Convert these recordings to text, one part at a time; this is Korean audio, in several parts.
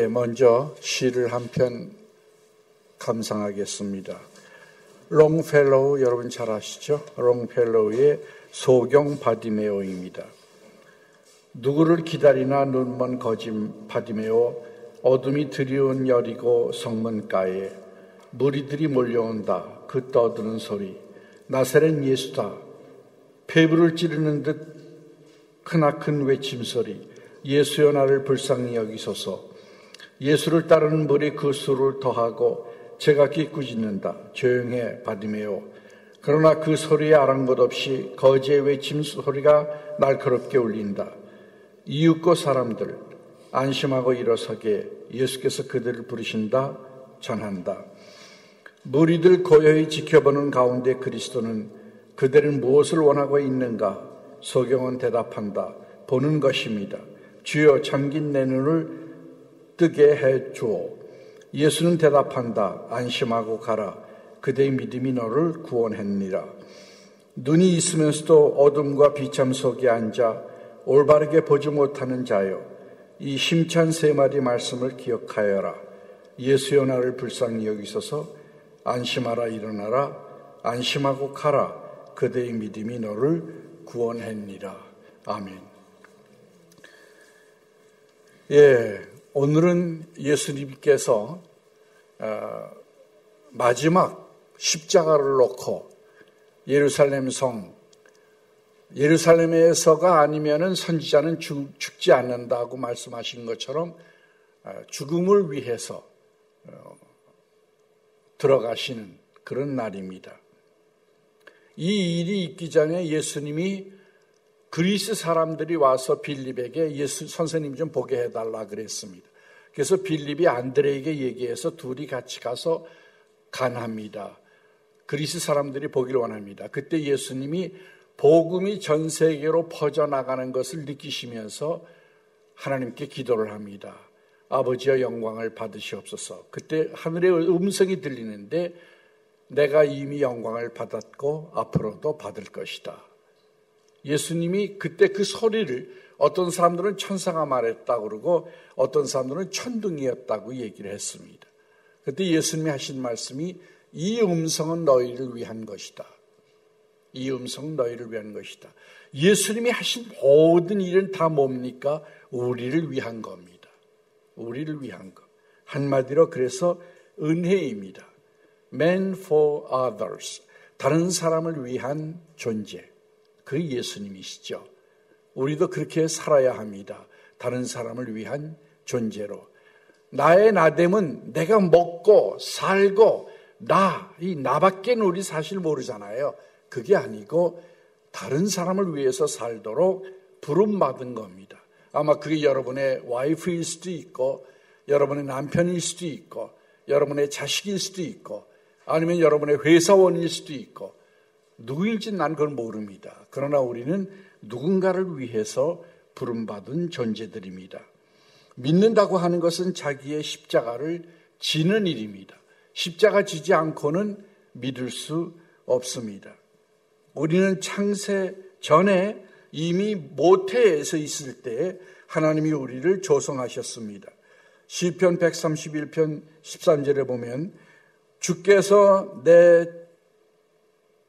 먼저 시를 한 편 감상하겠습니다. 롱펠로우 여러분 잘 아시죠? 롱펠로우의 소경 바디메오입니다. 누구를 기다리나 눈먼 거짐 바디메오, 어둠이 드리운 여리고 성문가에 무리들이 몰려온다. 그 떠드는 소리, 나사렛 예수다. 폐부를 찌르는 듯 크나큰 외침소리, 예수여 나를 불쌍히 여기소서. 예수를 따르는 무리 그 수를 더하고 제각기 꾸짖는다. 조용해 바디메오. 그러나 그 소리에 아랑곳 없이 거지의 외침 소리가 날카롭게 울린다. 이윽고 사람들 안심하고 일어서게 예수께서 그들을 부르신다. 전한다. 무리들 고요히 지켜보는 가운데 그리스도는 그들은 무엇을 원하고 있는가? 소경은 대답한다. 보는 것입니다. 주여 잠긴 내 눈을 뜨게 해 주오. 예수는 대답한다. 안심하고 가라. 그대의 믿음이 너를 구원했느니라. 눈이 있으면서도 어둠과 비참 속에 앉아 올바르게 보지 못하는 자여, 이 힘찬 세 마디 말씀을 기억하여라. 예수여 나를 불쌍히 여기소서. 안심하라. 일어나라. 안심하고 가라. 그대의 믿음이 너를 구원했느니라. 아멘. 오늘은 예수님께서 마지막 십자가를 놓고 예루살렘 성, 예루살렘에서가 아니면은 선지자는 죽지 않는다고 말씀하신 것처럼 죽음을 위해서 들어가시는 그런 날입니다. 이 일이 있기 전에 예수님이 그리스 사람들이 와서 빌립에게 예수 선생님 좀 보게 해달라 그랬습니다. 그래서 빌립이 안드레에게 얘기해서 둘이 같이 가서 간합니다. 그리스 사람들이 보기를 원합니다. 그때 예수님이 복음이 전 세계로 퍼져나가는 것을 느끼시면서 하나님께 기도를 합니다. 아버지여 영광을 받으시옵소서. 그때 하늘의 음성이 들리는데 내가 이미 영광을 받았고 앞으로도 받을 것이다. 예수님이 그때 그 소리를 어떤 사람들은 천사가 말했다고 그러고 어떤 사람들은 천둥이었다고 얘기를 했습니다. 그때 예수님이 하신 말씀이 이 음성은 너희를 위한 것이다. 이 음성은 너희를 위한 것이다. 예수님이 하신 모든 일은 다 뭡니까? 우리를 위한 겁니다. 우리를 위한 것. 한마디로 그래서 은혜입니다. Man for others. 다른 사람을 위한 존재. 그 예수님이시죠. 우리도 그렇게 살아야 합니다. 다른 사람을 위한 존재로. 나의 나됨은 내가 먹고 살고 이 나밖에 우리 사실 모르잖아요. 그게 아니고 다른 사람을 위해서 살도록 부름받은 겁니다. 아마 그게 여러분의 와이프일 수도 있고 여러분의 남편일 수도 있고 여러분의 자식일 수도 있고 아니면 여러분의 회사원일 수도 있고 누구인지 난 그걸 모릅니다. 그러나 우리는 누군가를 위해서 부름받은 존재들입니다. 믿는다고 하는 것은 자기의 십자가를 지는 일입니다. 십자가 지지 않고는 믿을 수 없습니다. 우리는 창세 전에 이미 모태에서 있을 때 하나님이 우리를 조성하셨습니다. 시편 131편 13절에 보면 주께서 내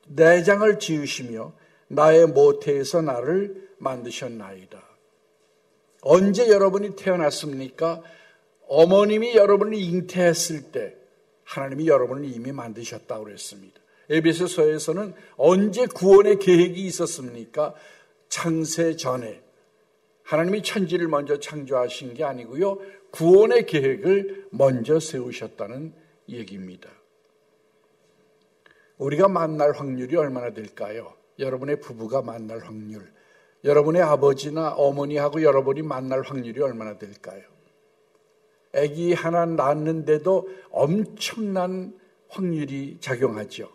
내장을 지으시며 나의 모태에서 나를 만드셨나이다. 언제 여러분이 태어났습니까? 어머님이 여러분을 잉태했을 때 하나님이 여러분을 이미 만드셨다고 그랬습니다. 에베소서에서는 언제 구원의 계획이 있었습니까? 창세 전에. 하나님이 천지를 먼저 창조하신 게 아니고요. 구원의 계획을 먼저 세우셨다는 얘기입니다. 우리가 만날 확률이 얼마나 될까요? 여러분의 부부가 만날 확률, 여러분의 아버지나 어머니하고 여러분이 만날 확률이 얼마나 될까요? 아기 하나 낳는데도 엄청난 확률이 작용하죠.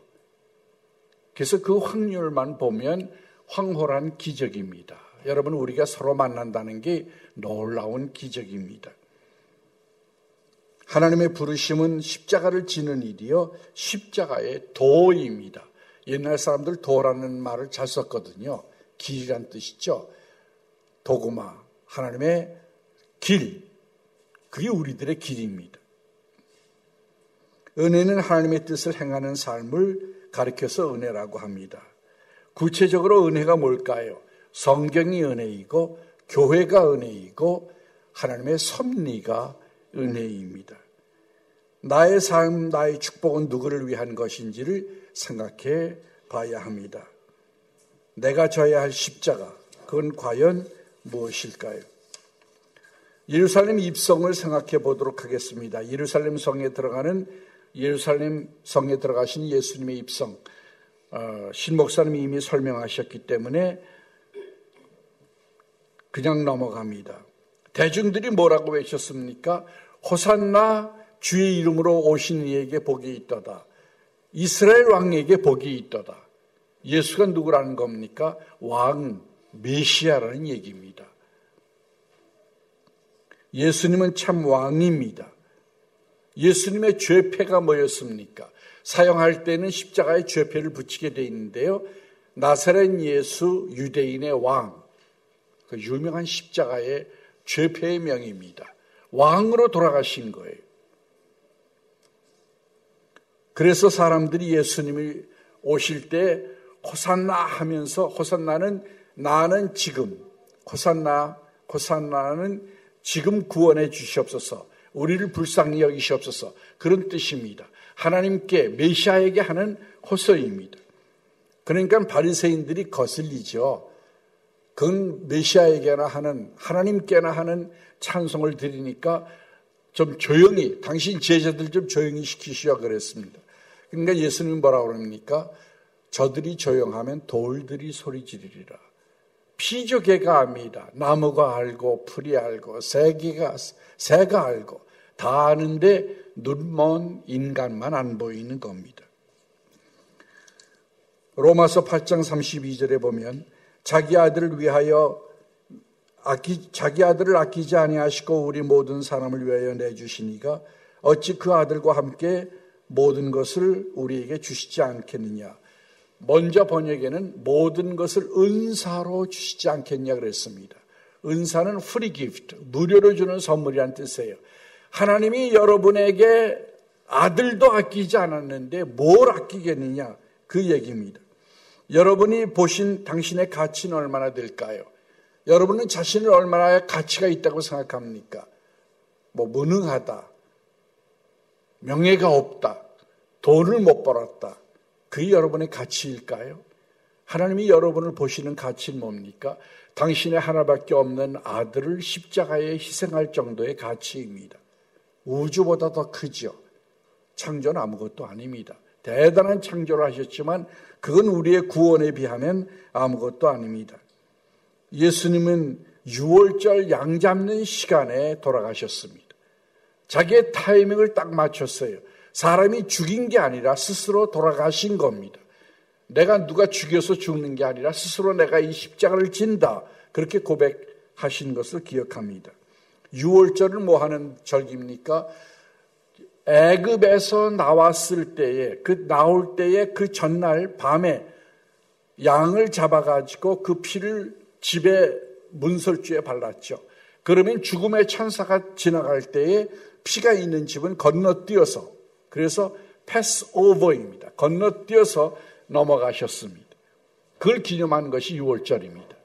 그래서 그 확률만 보면 황홀한 기적입니다. 여러분, 우리가 서로 만난다는 게 놀라운 기적입니다. 하나님의 부르심은 십자가를 지는 일이요, 십자가의 도입니다. 옛날 사람들 도라는 말을 잘 썼거든요. 길이란 뜻이죠. 도구마, 하나님의 길. 그게 우리들의 길입니다. 은혜는 하나님의 뜻을 행하는 삶을 가리켜서 은혜라고 합니다. 구체적으로 은혜가 뭘까요? 성경이 은혜이고 교회가 은혜이고 하나님의 섭리가 은혜입니다. 나의 삶, 나의 축복은 누구를 위한 것인지를 생각해 봐야 합니다. 내가 져야 할 십자가, 그건 과연 무엇일까요? 예루살렘 입성을 생각해 보도록 하겠습니다. 예루살렘 성에 들어가신 예수님의 입성, 신 목사님이 이미 설명하셨기 때문에 그냥 넘어갑니다. 대중들이 뭐라고 외쳤습니까? 호산나, 주의 이름으로 오신 이에게 복이 있도다. 이스라엘 왕에게 복이 있도다. 예수가 누구라는 겁니까? 왕, 메시아라는 얘기입니다. 예수님은 참 왕입니다. 예수님의 죄패가 뭐였습니까? 사형할 때는 십자가에 죄패를 붙이게 돼 있는데요. 나사렛 예수 유대인의 왕, 그 유명한 십자가의 죄패의 명입니다. 왕으로 돌아가신 거예요. 그래서 사람들이 예수님이 오실 때 호산나 하면서, 호산나는 나는 지금, 호산나는 지금 구원해 주시옵소서, 우리를 불쌍히 여기시옵소서, 그런 뜻입니다. 하나님께, 메시아에게 하는 호소입니다. 그러니까 바리새인들이 거슬리죠. 그건 메시아에게나 하는, 하나님께나 하는 찬송을 드리니까 좀 조용히, 당신 제자들 좀 조용히 시키시오 그랬습니다. 그러니까 예수님이 뭐라고 그럽니까? 저들이 조용하면 돌들이 소리 지르리라. 피조개가 압니다. 나무가 알고 풀이 알고 새가 알고 다 아는데 눈먼 인간만 안 보이는 겁니다. 로마서 8장 32절에 보면 자기 아들을 아끼지 아니하시고 우리 모든 사람을 위하여 내주시니가 어찌 그 아들과 함께 모든 것을 우리에게 주시지 않겠느냐. 먼저 번역에는 모든 것을 은사로 주시지 않겠냐 그랬습니다. 은사는 free gift, 무료로 주는 선물이라는 뜻이에요. 하나님이 여러분에게 아들도 아끼지 않았는데 뭘 아끼겠느냐, 그 얘기입니다. 여러분이 보신 당신의 가치는 얼마나 될까요? 여러분은 자신을 얼마나 가치가 있다고 생각합니까? 무능하다, 명예가 없다, 돈을 못 벌었다, 그게 여러분의 가치일까요? 하나님이 여러분을 보시는 가치는 뭡니까? 당신의 하나밖에 없는 아들을 십자가에 희생할 정도의 가치입니다. 우주보다 더 크죠. 창조는 아무것도 아닙니다. 대단한 창조를 하셨지만 그건 우리의 구원에 비하면 아무것도 아닙니다. 예수님은 유월절 양 잡는 시간에 돌아가셨습니다. 자기의 타이밍을 딱 맞췄어요. 사람이 죽인 게 아니라 스스로 돌아가신 겁니다. 내가 누가 죽여서 죽는 게 아니라 스스로 내가 이 십자가를 진다, 그렇게 고백하신 것을 기억합니다. 유월절을 뭐 하는 절기입니까? 애굽에서 나왔을 때에, 나올 때에 그 전날 밤에 양을 잡아가지고 그 피를 집에 문설주에 발랐죠. 그러면 죽음의 천사가 지나갈 때에 피가 있는 집은 건너뛰어서, 그래서 패스오버입니다. 건너뛰어서 넘어가셨습니다. 그걸 기념하는 것이 유월절입니다.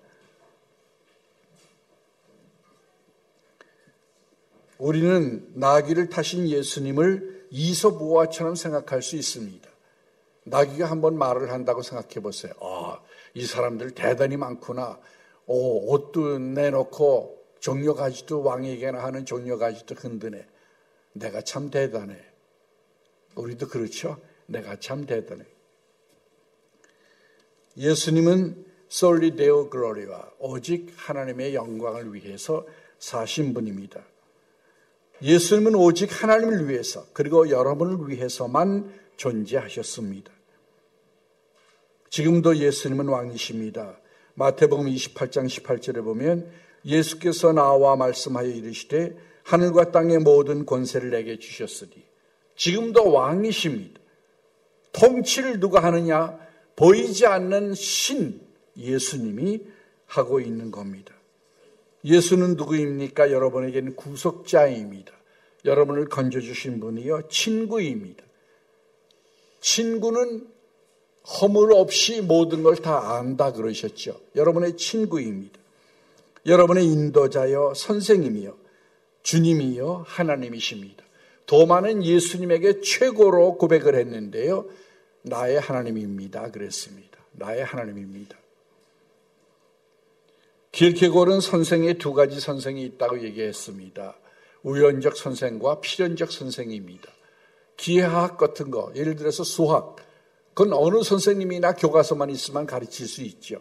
우리는 나귀를 타신 예수님을 이솝우화처럼 생각할 수 있습니다. 나귀가 한번 말을 한다고 생각해 보세요. 이 사람들 대단히 많구나. 옷도 내놓고 종려가지도 왕에게나 하는 종려가지도 흔드네. 내가 참 대단해. 우리도 그렇죠? 내가 참 대단해. 예수님은 솔리 데오 글로리와 오직 하나님의 영광을 위해서 사신 분입니다. 예수님은 오직 하나님을 위해서 그리고 여러분을 위해서만 존재하셨습니다. 지금도 예수님은 왕이십니다. 마태복음 28장 18절에 보면 예수께서 나와 말씀하여 이르시되 하늘과 땅의 모든 권세를 내게 주셨으니, 지금도 왕이십니다. 통치를 누가 하느냐? 보이지 않는 신 예수님이 하고 있는 겁니다. 예수는 누구입니까? 여러분에게는 구속자입니다. 여러분을 건져주신 분이요 친구입니다. 친구는 허물 없이 모든 걸 다 안다 그러셨죠. 여러분의 친구입니다. 여러분의 인도자여 선생님이요 주님이요 하나님이십니다. 도마는 예수님에게 최고로 고백을 했는데요. 나의 하나님입니다 그랬습니다. 나의 하나님입니다. 킬케고르는 선생의 두 가지 선생이 있다고 얘기했습니다. 우연적 선생과 필연적 선생입니다. 기하학 같은 거, 예를 들어서 수학, 그건 어느 선생님이나 교과서만 있으면 가르칠 수 있죠.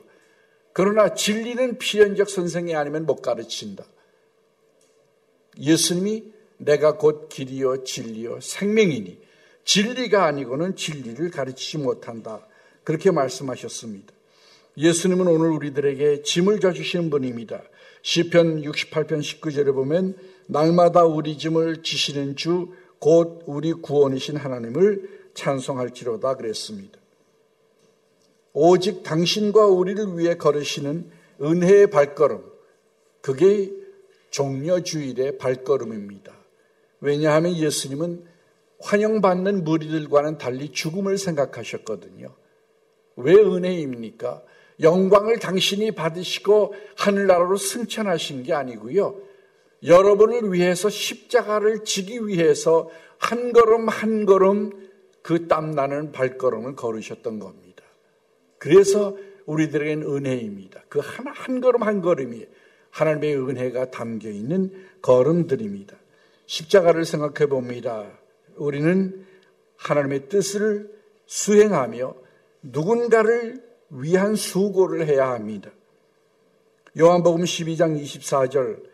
그러나 진리는 필연적 선생이 아니면 못 가르친다. 예수님이 내가 곧 길이요 진리요 생명이니 진리가 아니고는 진리를 가르치지 못한다. 그렇게 말씀하셨습니다. 예수님은 오늘 우리들에게 짐을 져주시는 분입니다. 시편 68편 19절에 보면 날마다 우리 짐을 지시는 주 곧 우리 구원이신 하나님을 찬송할지로다 그랬습니다. 오직 당신과 우리를 위해 걸으시는 은혜의 발걸음, 그게 종려주일의 발걸음입니다. 왜냐하면 예수님은 환영받는 무리들과는 달리 죽음을 생각하셨거든요. 왜 은혜입니까? 영광을 당신이 받으시고 하늘나라로 승천하신 게 아니고요. 여러분을 위해서 십자가를 지기 위해서 한 걸음 한 걸음 그 땀나는 발걸음을 걸으셨던 겁니다. 그래서 우리들에게는 은혜입니다. 그 한 걸음 한 걸음이 하나님의 은혜가 담겨있는 걸음들입니다. 십자가를 생각해 봅니다. 우리는 하나님의 뜻을 수행하며 누군가를 위한 수고를 해야 합니다. 요한복음 12장 24절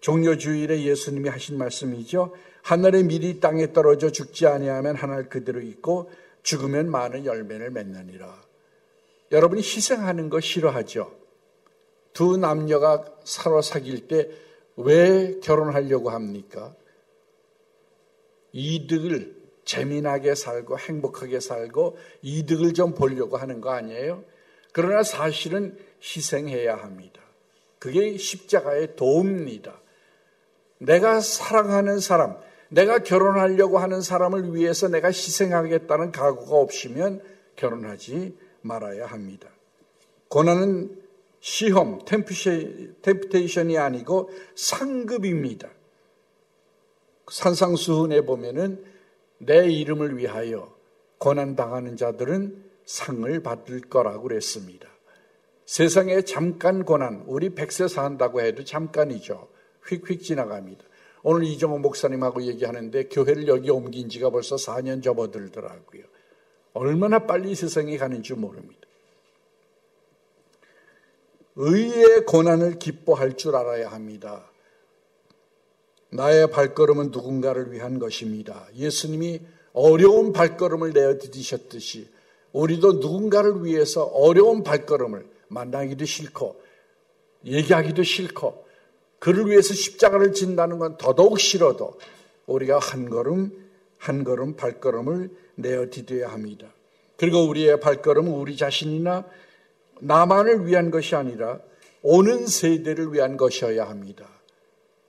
종려주일에 예수님이 하신 말씀이죠. 하늘의 밀이 땅에 떨어져 죽지 아니하면 하늘 그대로 있고 죽으면 많은 열매를 맺느니라. 여러분이 희생하는 거 싫어하죠? 두 남녀가 서로 사귈 때 왜 결혼하려고 합니까? 이득을 재미나게 살고 행복하게 살고 이득을 좀 보려고 하는 거 아니에요? 그러나 사실은 희생해야 합니다. 그게 십자가의 도입니다. 내가 사랑하는 사람, 내가 결혼하려고 하는 사람을 위해서 내가 희생하겠다는 각오가 없으면 결혼하지 말아야 합니다. 고난은 시험, 템프테이션이 아니고 상급입니다. 산상수훈에 보면은 내 이름을 위하여 고난당하는 자들은 상을 받을 거라고 그랬습니다. 세상에 잠깐 고난, 우리 100세 산다고 해도 잠깐이죠. 휙휙 지나갑니다. 오늘 이정호 목사님하고 얘기하는데 교회를 여기 옮긴 지가 벌써 4년 접어들더라고요. 얼마나 빨리 세상이 가는지 모릅니다. 의의 고난을 기뻐할 줄 알아야 합니다. 나의 발걸음은 누군가를 위한 것입니다. 예수님이 어려운 발걸음을 내어디디셨듯이 우리도 누군가를 위해서 어려운 발걸음을 만나기도 싫고 얘기하기도 싫고 그를 위해서 십자가를 진다는 건 더더욱 싫어도 우리가 한 걸음 한 걸음 발걸음을 내어디뎌야 합니다. 그리고 우리의 발걸음은 우리 자신이나 나만을 위한 것이 아니라 오는 세대를 위한 것이어야 합니다.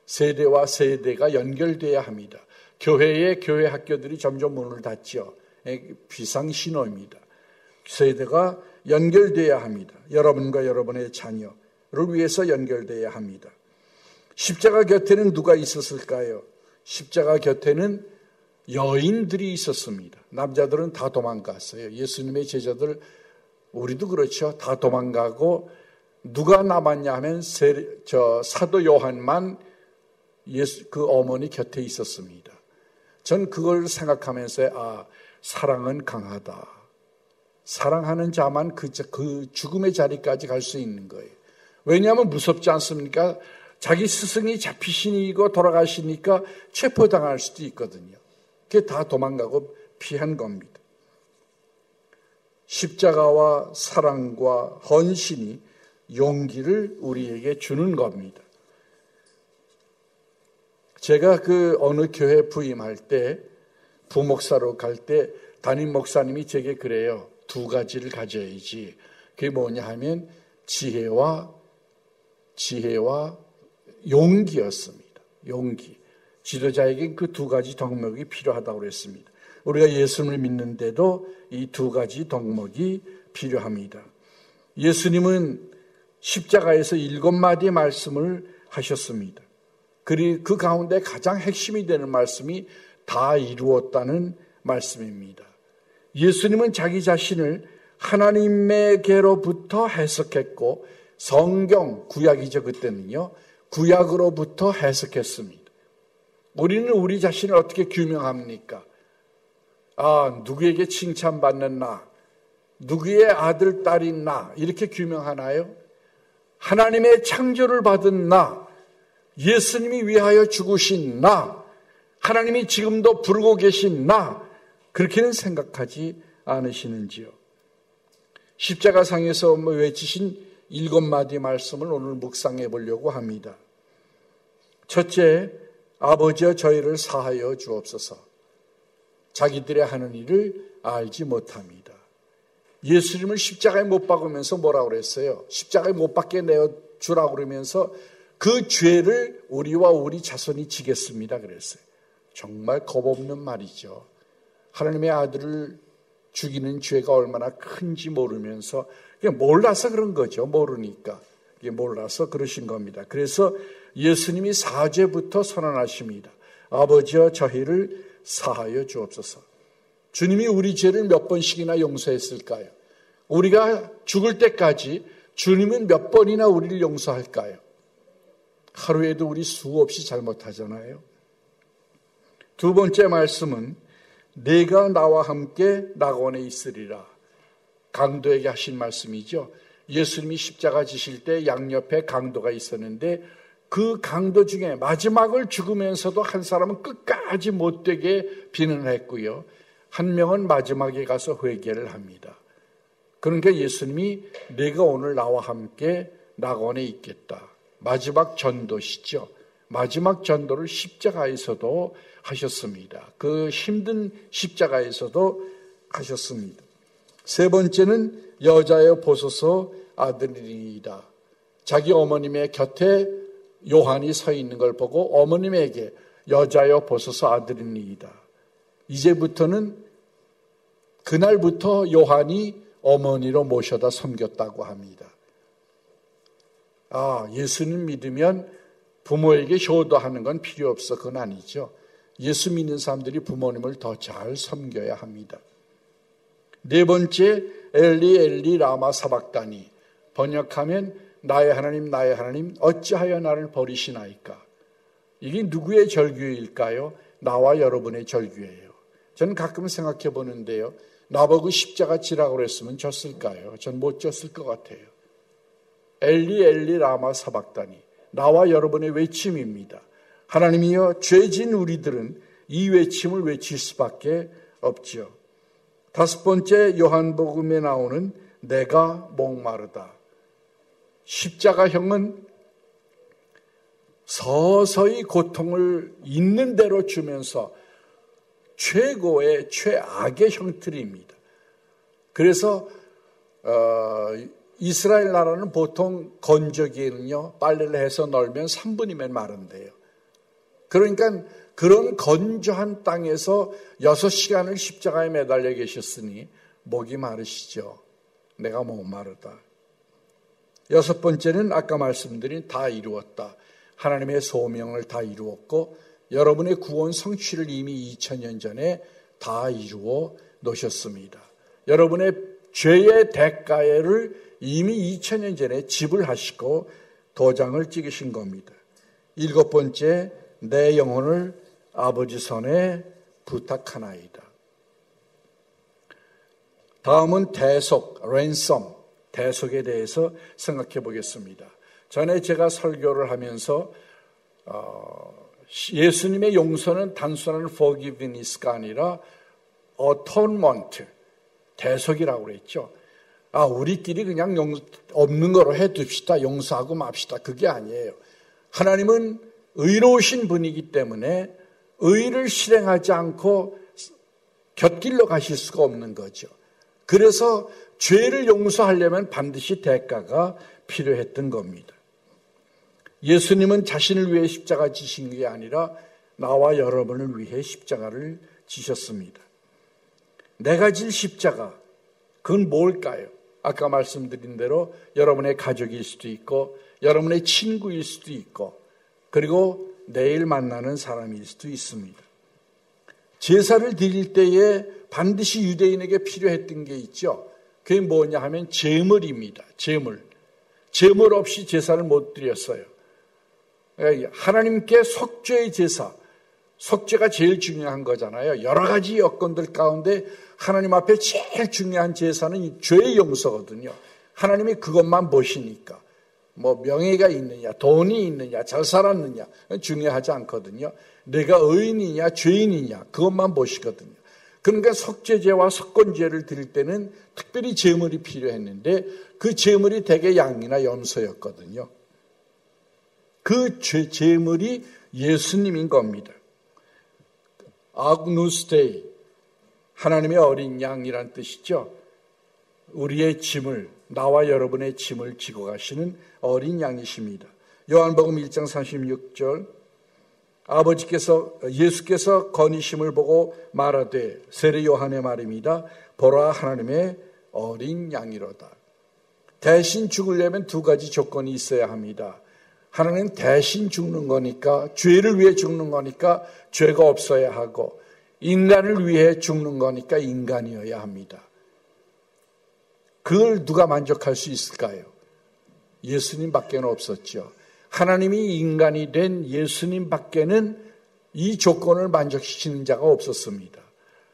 세대와 세대가 연결돼야 합니다. 교회 학교들이 점점 문을 닫죠. 비상신호입니다. 세대가 연결돼야 합니다. 여러분과 여러분의 자녀를 위해서 연결돼야 합니다. 십자가 곁에는 누가 있었을까요? 십자가 곁에는 여인들이 있었습니다. 남자들은 다 도망갔어요. 예수님의 제자들, 우리도 그렇죠. 다 도망가고 누가 남았냐 하면 사도 요한만 그 어머니 곁에 있었습니다. 전 그걸 생각하면서 사랑은 강하다. 사랑하는 자만 그 죽음의 자리까지 갈 수 있는 거예요. 왜냐하면 무섭지 않습니까? 자기 스승이 잡히시고 돌아가시니까 체포당할 수도 있거든요. 그게 다 도망가고 피한 겁니다. 십자가와 사랑과 헌신이 용기를 우리에게 주는 겁니다. 제가 어느 교회 부임할 때 부목사로 갈 때 담임 목사님이 제게 그래요. 두 가지를 가져야지. 그게 뭐냐 하면 지혜와 용기였습니다. 용기. 지도자에겐 그 두 가지 덕목이 필요하다고 그랬습니다. 우리가 예수님을 믿는데도 이 두 가지 덕목이 필요합니다. 예수님은 십자가에서 7마디의 말씀을 하셨습니다. 그리고 그 가운데 가장 핵심이 되는 말씀이 다 이루었다는 말씀입니다. 예수님은 자기 자신을 하나님에게로부터 해석했고 성경, 구약이죠 그때는요. 구약으로부터 해석했습니다. 우리는 우리 자신을 어떻게 규명합니까? 누구에게 칭찬받는 나, 누구의 아들, 딸인 나 이렇게 규명하나요? 하나님의 창조를 받은 나, 예수님이 위하여 죽으신 나, 하나님이 지금도 부르고 계신 나 그렇게는 생각하지 않으시는지요? 십자가상에서 외치신 7마디 말씀을 오늘 묵상해 보려고 합니다. 첫째, 아버지여 저희를 사하여 주옵소서. 자기들의 하는 일을 알지 못합니다. 예수님을 십자가에 못 박으면서 뭐라고 그랬어요? 십자가에 못 박게 내어주라고 그러면서 그 죄를 우리와 우리 자손이 지겠습니다 그랬어요. 정말 겁없는 말이죠. 하나님의 아들을 죽이는 죄가 얼마나 큰지 모르면서 그냥 몰라서 그런 거죠. 모르니까. 몰라서 그러신 겁니다. 그래서 예수님이 사죄부터 선언하십니다. 아버지여 저희를 사하여 주옵소서. 주님이 우리 죄를 몇 번씩이나 용서했을까요? 우리가 죽을 때까지 주님은 몇 번이나 우리를 용서할까요? 하루에도 우리 수없이 잘못하잖아요. 두 번째 말씀은 내가 나와 함께 낙원에 있으리라. 강도에게 하신 말씀이죠. 예수님이 십자가 지실 때 양옆에 강도가 있었는데 그 강도 중에 마지막을 죽으면서도 한 사람은 끝까지 못되게 비난했고요. 한 명은 마지막에 가서 회개를 합니다. 그러니까 예수님이 내가 오늘 나와 함께 낙원에 있겠다. 마지막 전도시죠. 마지막 전도를 십자가에서도 하셨습니다. 그 힘든 십자가에서도 하셨습니다. 세 번째는 여자여 보소서 아들이니이다. 자기 어머님의 곁에 요한이 서 있는 걸 보고 어머님에게 여자여 보소서 아들이니이다. 이제부터는 그날부터 요한이 어머니로 모셔다 섬겼다고 합니다. 예수님 믿으면 부모에게 효도하는 건 필요 없어. 그건 아니죠. 예수 믿는 사람들이 부모님을 더 잘 섬겨야 합니다. 네 번째, 엘리 엘리 라마 사박다니. 번역하면 나의 하나님 어찌하여 나를 버리시나이까. 이게 누구의 절규일까요? 나와 여러분의 절규예요. 저는 가끔 생각해 보는데요. 나보고 십자가 지라고 그랬으면 졌을까요? 전 못 졌을 것 같아요. 엘리 엘리 라마 사박다니. 나와 여러분의 외침입니다. 하나님이여 죄진 우리들은 이 외침을 외칠 수밖에 없죠. 다섯 번째 요한복음에 나오는 내가 목마르다. 십자가형은 서서히 고통을 있는 대로 주면서 최고의 최악의 형틀입니다. 그래서 이스라엘 나라는 보통 건조기에는요 빨래를 해서 널면 3분이면 마른대요. 그러니까 그런 건조한 땅에서 6시간을 십자가에 매달려 계셨으니 목이 마르시죠. 내가 목마르다. 여섯 번째는 아까 말씀드린 다 이루었다. 하나님의 소명을 다 이루었고 여러분의 구원 성취를 이미 2000년 전에 다 이루어 놓으셨습니다. 여러분의 죄의 대가를 이미 2000년 전에 지불하시고 도장을 찍으신 겁니다. 일곱 번째, 내 영혼을 아버지 손에 부탁하나이다. 다음은 대속, 랜섬, 대속에 대해서 생각해 보겠습니다. 전에 제가 설교를 하면서 예수님의 용서는 단순한 forgiveness가 아니라 atonement, 대속이라고 그랬죠. 우리끼리 그냥 없는 거로 해둡시다. 용서하고 맙시다. 그게 아니에요. 하나님은 의로우신 분이기 때문에 의를 실행하지 않고 곁길로 가실 수가 없는 거죠. 그래서 죄를 용서하려면 반드시 대가가 필요했던 겁니다. 예수님은 자신을 위해 십자가 지신 게 아니라 나와 여러분을 위해 십자가를 지셨습니다. 내가 질 십자가, 그건 뭘까요? 아까 말씀드린 대로 여러분의 가족일 수도 있고 여러분의 친구일 수도 있고 그리고 내일 만나는 사람일 수도 있습니다. 제사를 드릴 때에 반드시 유대인에게 필요했던 게 있죠. 그게 뭐냐 하면 제물입니다. 제물 없이 제사를 못 드렸어요. 하나님께 속죄의 제사, 속죄가 제일 중요한 거잖아요. 여러 가지 여건들 가운데 하나님 앞에 제일 중요한 제사는 이 죄의 용서거든요. 하나님이 그것만 보시니까 뭐 명예가 있느냐, 돈이 있느냐, 잘 살았느냐 중요하지 않거든요. 내가 의인이냐, 죄인이냐 그것만 보시거든요. 그러니까 속죄제와 속건제를 드릴 때는 특별히 제물이 필요했는데 그 제물이 대개 양이나 염소였거든요. 그 제물이 예수님인 겁니다. 아그누스데이, 하나님의 어린 양이란 뜻이죠. 우리의 짐을, 나와 여러분의 짐을 지고 가시는 어린 양이십니다. 요한복음 1장 36절, 예수께서 건의심을 보고 말하되, 세례 요한의 말입니다. 보라, 하나님의 어린 양이로다. 대신 죽으려면 두 가지 조건이 있어야 합니다. 하나는 대신 죽는 거니까, 죄를 위해 죽는 거니까 죄가 없어야 하고, 인간을 위해 죽는 거니까 인간이어야 합니다. 그걸 누가 만족할 수 있을까요? 예수님 밖에는 없었죠. 하나님이 인간이 된 예수님 밖에는 이 조건을 만족시키는 자가 없었습니다.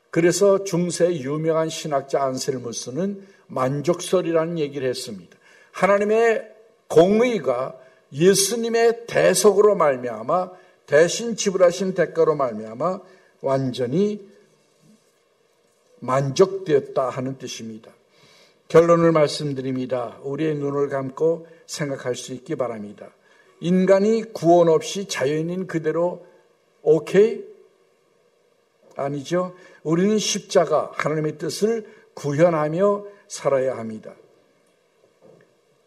그래서 중세 유명한 신학자 안셀무스는 만족설이라는 얘기를 했습니다. 하나님의 공의가 예수님의 대속으로 말미암아 대신 지불하신 대가로 말미암아 완전히 만족되었다 하는 뜻입니다. 결론을 말씀드립니다. 우리의 눈을 감고 생각할 수 있기 바랍니다. 인간이 구원 없이 자연인 그대로 오케이? 아니죠. 우리는 십자가, 하나님의 뜻을 구현하며 살아야 합니다.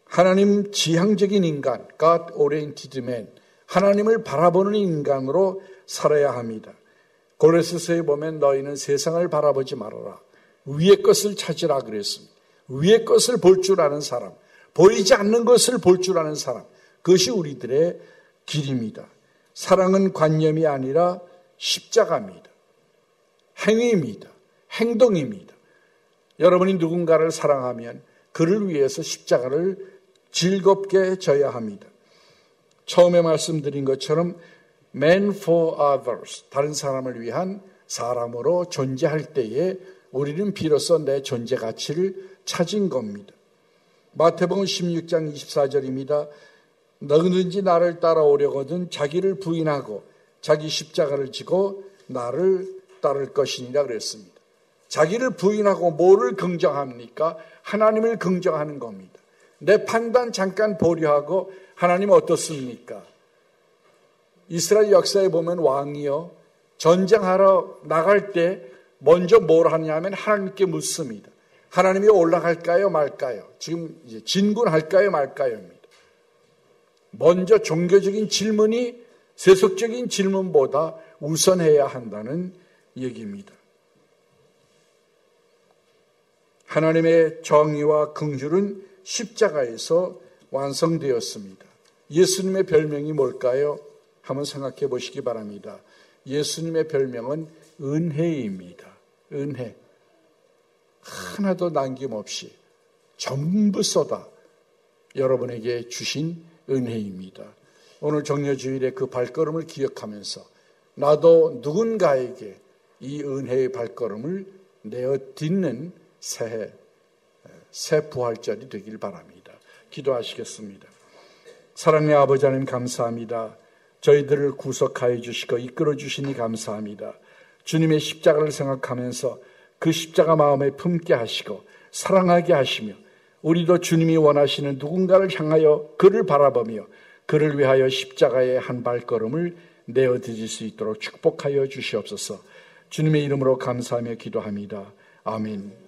하나님 지향적인 인간, God oriented man, 하나님을 바라보는 인간으로 살아야 합니다. 골로새서에 보면 너희는 세상을 바라보지 말아라. 위의 것을 찾으라 그랬습니다. 위의 것을 볼 줄 아는 사람, 보이지 않는 것을 볼 줄 아는 사람, 그것이 우리들의 길입니다. 사랑은 관념이 아니라 십자가입니다. 행위입니다. 행동입니다. 여러분이 누군가를 사랑하면 그를 위해서 십자가를 즐겁게 져야 합니다. 처음에 말씀드린 것처럼 man for others, 다른 사람을 위한 사람으로 존재할 때에 우리는 비로소 내 존재 가치를 찾은 겁니다. 마태복음 16장 24절입니다. 누구든지 나를 따라오려거든 자기를 부인하고 자기 십자가를 지고 나를 따를 것이니라 그랬습니다. 자기를 부인하고 뭐를 긍정합니까? 하나님을 긍정하는 겁니다. 내 판단 잠깐 보류하고 하나님 어떻습니까? 이스라엘 역사에 보면 왕이요, 전쟁하러 나갈 때 먼저 뭘 하냐면 하나님께 묻습니다. 하나님이 올라갈까요 말까요? 지금 이제 진군할까요 말까요입니다. 먼저 종교적인 질문이 세속적인 질문보다 우선해야 한다는 얘기입니다. 하나님의 정의와 긍휼은 십자가에서 완성되었습니다. 예수님의 별명이 뭘까요? 한번 생각해 보시기 바랍니다. 예수님의 별명은 은혜입니다. 은혜. 하나도 남김없이 전부 쏟아 여러분에게 주신 은혜입니다. 오늘 정료주일에 그 발걸음을 기억하면서 나도 누군가에게 이 은혜의 발걸음을 내어 딛는 새 부활절이 되길 바랍니다. 기도하시겠습니다. 사랑의 아버지 하나님 감사합니다. 저희들을 구속하여 주시고 이끌어 주시니 감사합니다. 주님의 십자가를 생각하면서 그 십자가 마음에 품게 하시고 사랑하게 하시며 우리도 주님이 원하시는 누군가를 향하여 그를 바라보며 그를 위하여 십자가의 한 발걸음을 내어드릴 수 있도록 축복하여 주시옵소서. 주님의 이름으로 감사하며 기도합니다. 아멘.